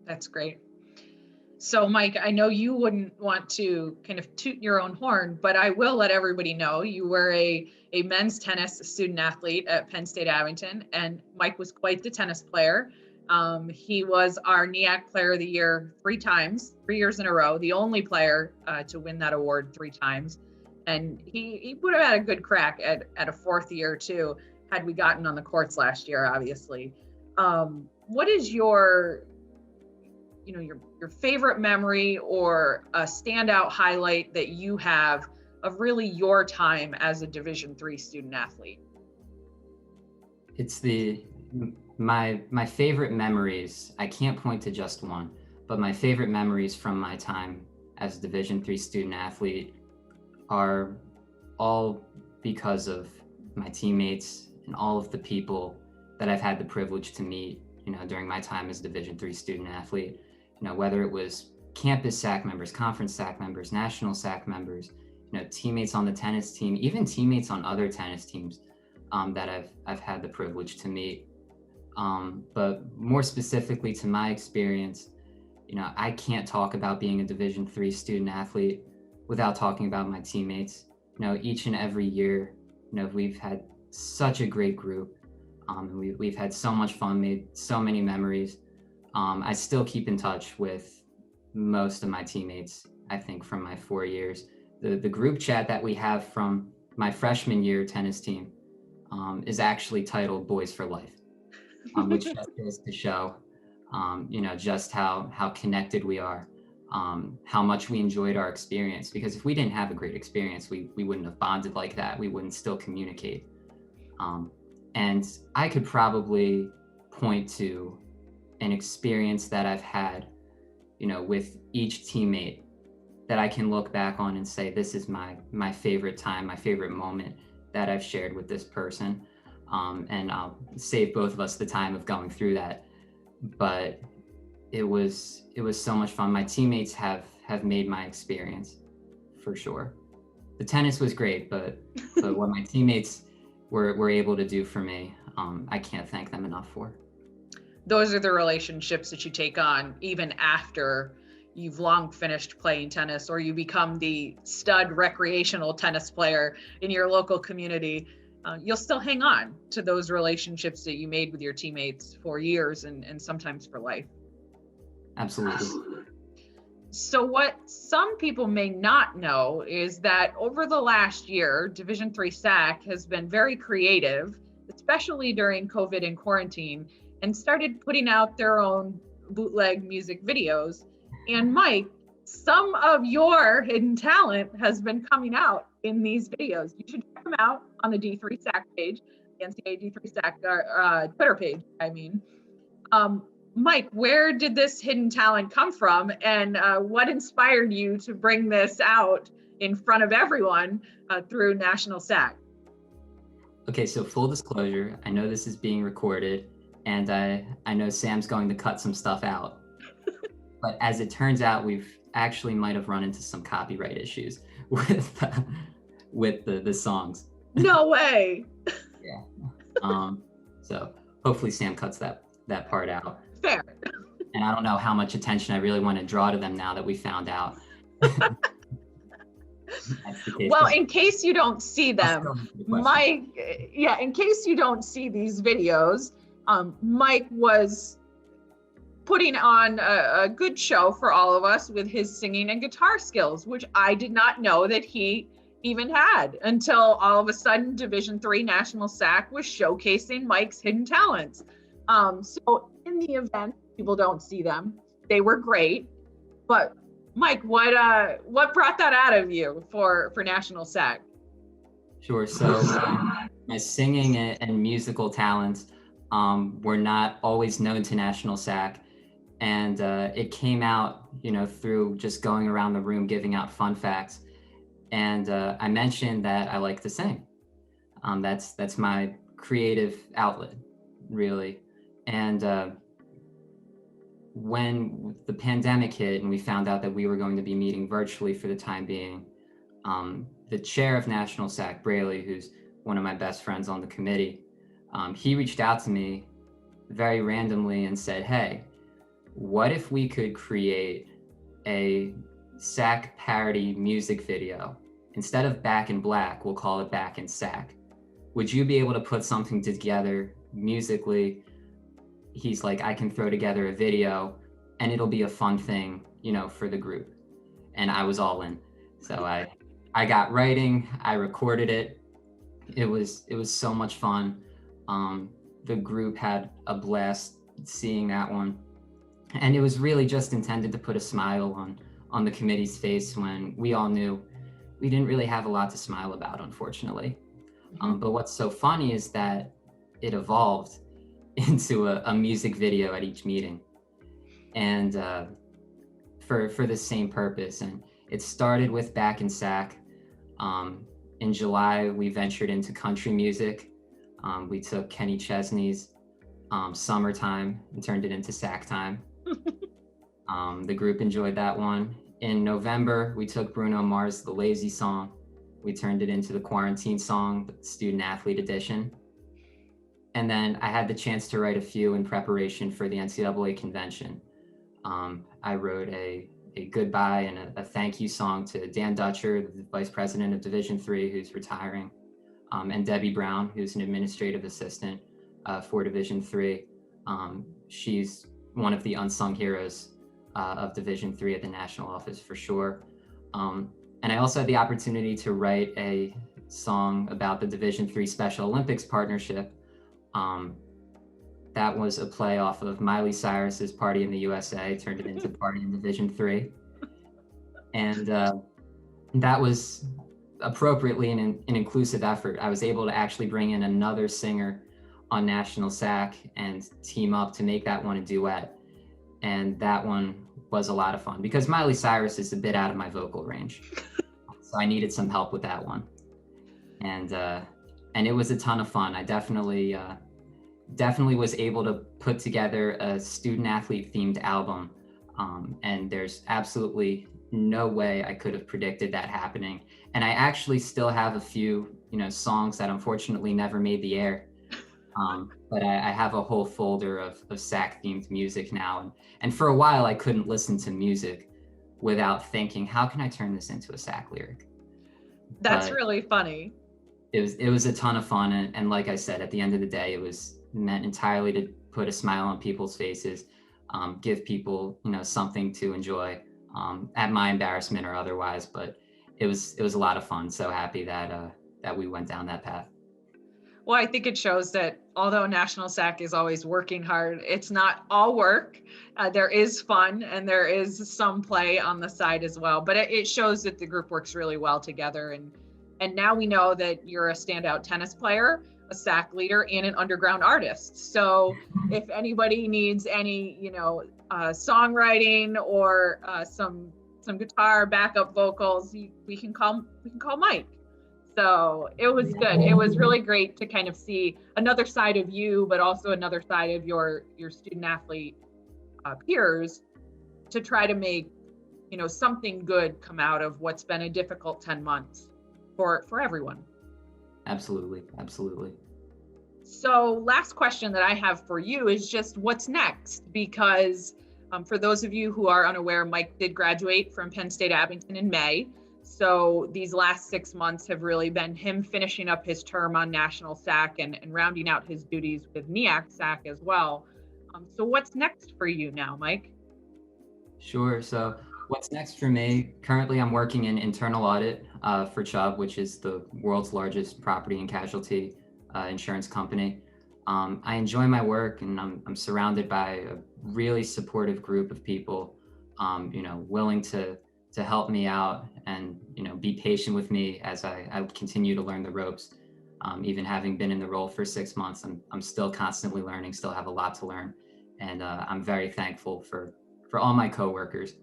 That's great. So Mike, I know you wouldn't want to kind of toot your own horn, but I will let everybody know you were a men's tennis student athlete at Penn State Abington, and Mike was quite the tennis player. He was our NEAC Player of the Year 3 times, 3 years in a row, the only player to win that award 3 times. And he would have had a good crack at a 4th year too, had we gotten on the courts last year, obviously. What is your favorite memory or a standout highlight that you have of really your time as a Division III student athlete? It's my favorite memories. I can't point to just one, but my favorite memories from my time as a Division III student athlete are all because of my teammates and all of the people that I've had the privilege to meet, during my time as a Division III student athlete. Whether it was campus SAAC members, conference SAAC members, national SAAC members, teammates on the tennis team, even teammates on other tennis teams that I've had the privilege to meet. But more specifically to my experience, I can't talk about being a Division III student athlete without talking about my teammates. Each and every year, we've had such a great group. We've had so much fun, made so many memories. I still keep in touch with most of my teammates, I think, from my 4 years. The group chat that we have from my freshman year tennis team is actually titled Boys for Life, which just goes to show, just how connected we are, how much we enjoyed our experience. Because if we didn't have a great experience, we wouldn't have bonded like that. We wouldn't still communicate. And I could probably point to an experience that I've had, with each teammate that I can look back on and say, this is my favorite time, my favorite moment that I've shared with this person. And I'll save both of us the time of going through that. But it was so much fun. My teammates have made my experience for sure. The tennis was great, but what my teammates were able to do for me, I can't thank them enough for. Those are the relationships that you take on even after you've long finished playing tennis or you become the stud recreational tennis player in your local community. You'll still hang on to those relationships that you made with your teammates for years and sometimes for life. Absolutely. So what some people may not know is that over the last year, Division III SAAC has been very creative, especially during COVID and quarantine, and started putting out their own bootleg music videos. And Mike, some of your hidden talent has been coming out in these videos. You should check them out on the D3 SAAC page, the NCAA D3 SAAC Twitter page, Mike, where did this hidden talent come from, and what inspired you to bring this out in front of everyone through National SAAC? Okay, so full disclosure, I know this is being recorded, and I know Sam's going to cut some stuff out. But as it turns out, we've actually might have run into some copyright issues with the songs. No way. Yeah. So hopefully Sam cuts that part out. Fair. And I don't know how much attention I really want to draw to them now that we found out. Well, in case you don't see them, Mike, in case you don't see these videos, Mike was putting on a good show for all of us with his singing and guitar skills, which I did not know that he even had until all of a sudden Division III National SAAC was showcasing Mike's hidden talents. So in the event people don't see them, they were great. But Mike, what brought that out of you for National SAAC? Sure. So my singing and musical talents were not always known to National SAAC, and it came out, through just going around the room giving out fun facts. And I mentioned that I like to sing. That's my creative outlet, really. And when the pandemic hit and we found out that we were going to be meeting virtually for the time being, the chair of National SAAC, Braley, who's one of my best friends on the committee, he reached out to me very randomly and said, hey, what if we could create a SAAC parody music video? Instead of Back in Black, we'll call it Back in SAAC. Would you be able to put something together musically? He's like, I can throw together a video and it'll be a fun thing, you know, for the group. And I was all in. So I got writing, I recorded it. It was so much fun. The group had a blast seeing that one. And it was really just intended to put a smile on the committee's face when we all knew we didn't really have a lot to smile about, unfortunately. But what's so funny is that it evolved into a music video at each meeting, and for the same purpose. And it started with Back in SAAC. In July, we ventured into country music. We took Kenny Chesney's Summertime and turned it into SAAC Time. The group enjoyed that one. In November, we took Bruno Mars' The Lazy Song. We turned it into the Quarantine Song, the Student Athlete Edition. And then I had the chance to write a few in preparation for the NCAA convention. I wrote a goodbye and a thank you song to Dan Dutcher, the Vice President of Division III, who's retiring, and Debbie Brown, who's an administrative assistant for Division III. She's one of the unsung heroes of Division III at the national office for sure. And I also had the opportunity to write a song about the Division III Special Olympics partnership. That was a play off of Miley Cyrus's Party in the USA, turned it into Party in Division III. And that was appropriately an inclusive effort. I was able to actually bring in another singer on National SAAC and team up to make that one a duet. And that one was a lot of fun because Miley Cyrus is a bit out of my vocal range. So I needed some help with that one. And it was a ton of fun. I definitely was able to put together a student athlete themed album. And there's absolutely no way I could have predicted that happening. And I actually still have a few, songs that unfortunately never made the air. But I have a whole folder of SAAC themed music now. And for a while I couldn't listen to music without thinking, how can I turn this into a SAAC lyric? That's really funny. It was a ton of fun. And like I said, at the end of the day, it was meant entirely to put a smile on people's faces, give people, something to enjoy, at my embarrassment or otherwise. But it was a lot of fun. So happy that we went down that path. Well, I think it shows that although National SAAC is always working hard, it's not all work. There is fun and there is some play on the side as well. But it shows that the group works really well together. And now we know that you're a standout tennis player, a SAAC leader, and an underground artist. So if anybody needs any, songwriting or some guitar backup vocals, we can call Mike. So it was good. It was really great to kind of see another side of you, but also another side of your student athlete peers to try to make, something good come out of what's been a difficult 10 months for everyone. Absolutely. Absolutely. So last question that I have for you is just what's next? Because for those of you who are unaware, Mike did graduate from Penn State Abington in May. So these last 6 months have really been him finishing up his term on National SAAC and rounding out his duties with NEAC SAAC as well. So what's next for you now, Mike? Sure. So what's next for me? Currently, I'm working in internal audit for Chubb, which is the world's largest property and casualty insurance company. I enjoy my work, and I'm surrounded by a really supportive group of people, willing to help me out and, be patient with me as I continue to learn the ropes. Even having been in the role for 6 months, I'm still constantly learning, still have a lot to learn. And I'm very thankful for all my coworkers.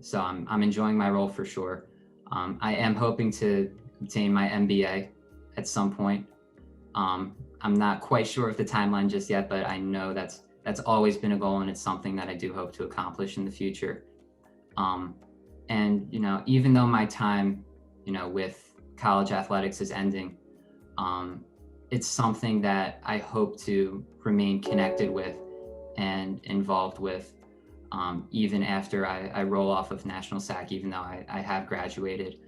So I'm enjoying my role for sure. I am hoping to obtain my MBA at some point. I'm not quite sure of the timeline just yet, but I know that's always been a goal, and it's something that I do hope to accomplish in the future. And, even though my time, with college athletics is ending, it's something that I hope to remain connected with and involved with even after I roll off of National SAAC, even though I have graduated.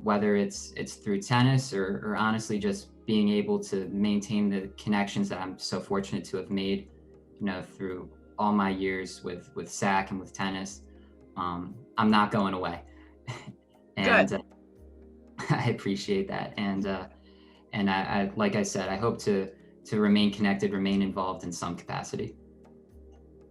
Whether it's through tennis or honestly just being able to maintain the connections that I'm so fortunate to have made, through all my years with SAAC and with tennis. I'm not going away. And I appreciate that. And I like I said, I hope to remain connected, remain involved in some capacity.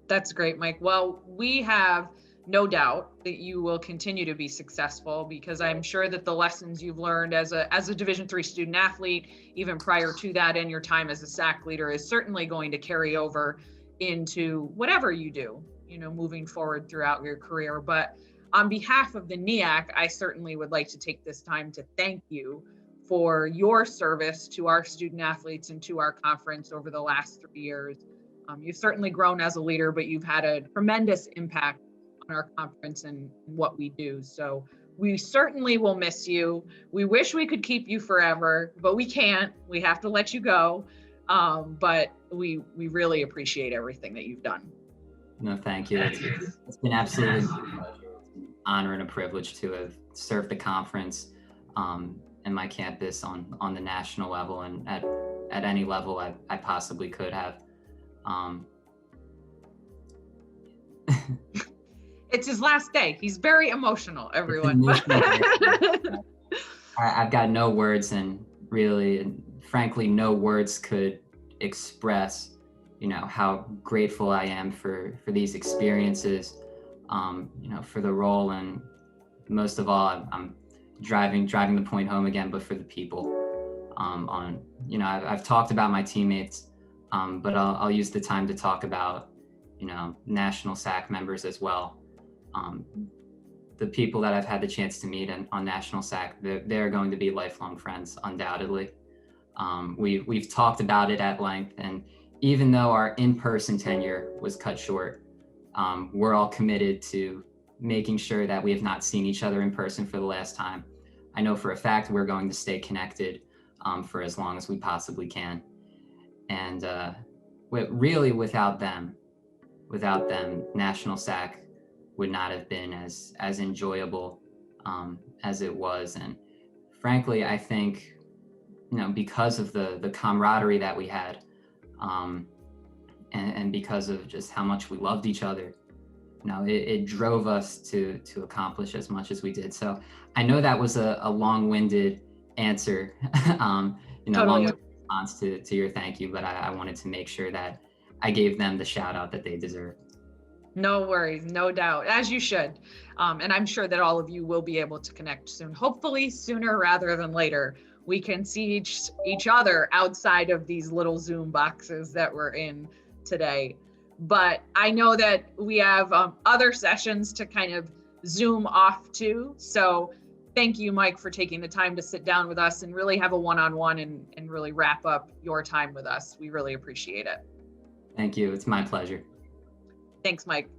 That's great, Mike. Well, we have no doubt that you will continue to be successful, because I'm sure that the lessons you've learned as a Division III student athlete, even prior to that, and your time as a SAAC leader, is certainly going to carry over into whatever you do, moving forward throughout your career. But on behalf of the NEAC, I certainly would like to take this time to thank you for your service to our student athletes and to our conference over the last 3 years. You've certainly grown as a leader, but you've had a tremendous impact on our conference and what we do. So we certainly will miss you. We wish we could keep you forever, but we can't. We have to let you go. But we really appreciate everything that you've done. No, thank you. It's been absolutely an honor and a privilege to have served the conference and my campus on the national level and at any level I possibly could have. It's his last day. He's very emotional, everyone. I've got no words, and really, and frankly, no words could express, how grateful I am for these experiences, for the role, and most of all, I'm driving the point home again, but for the people. I've talked about my teammates, but I'll use the time to talk about, national SAAC members as well. The people that I've had the chance to meet on national SAAC, they're going to be lifelong friends, undoubtedly. We've talked about it at length, and even though our in-person tenure was cut short, we're all committed to making sure that we have not seen each other in person for the last time. I know for a fact we're going to stay connected for as long as we possibly can. And really without them, National SAAC would not have been as enjoyable as it was. And frankly, I think, because of the camaraderie that we had, and because of just how much we loved each other, it drove us to accomplish as much as we did. So I know that was a long-winded answer, Totally. long-winded response to your thank you, but I wanted to make sure that I gave them the shout out that they deserve. No worries, no doubt, as you should. And I'm sure that all of you will be able to connect soon, hopefully sooner rather than later. We can see each other outside of these little Zoom boxes that we're in today. But I know that we have other sessions to kind of Zoom off to. So thank you, Mike, for taking the time to sit down with us and really have a one-on-one and really wrap up your time with us. We really appreciate it. Thank you. It's my pleasure. Thanks, Mike.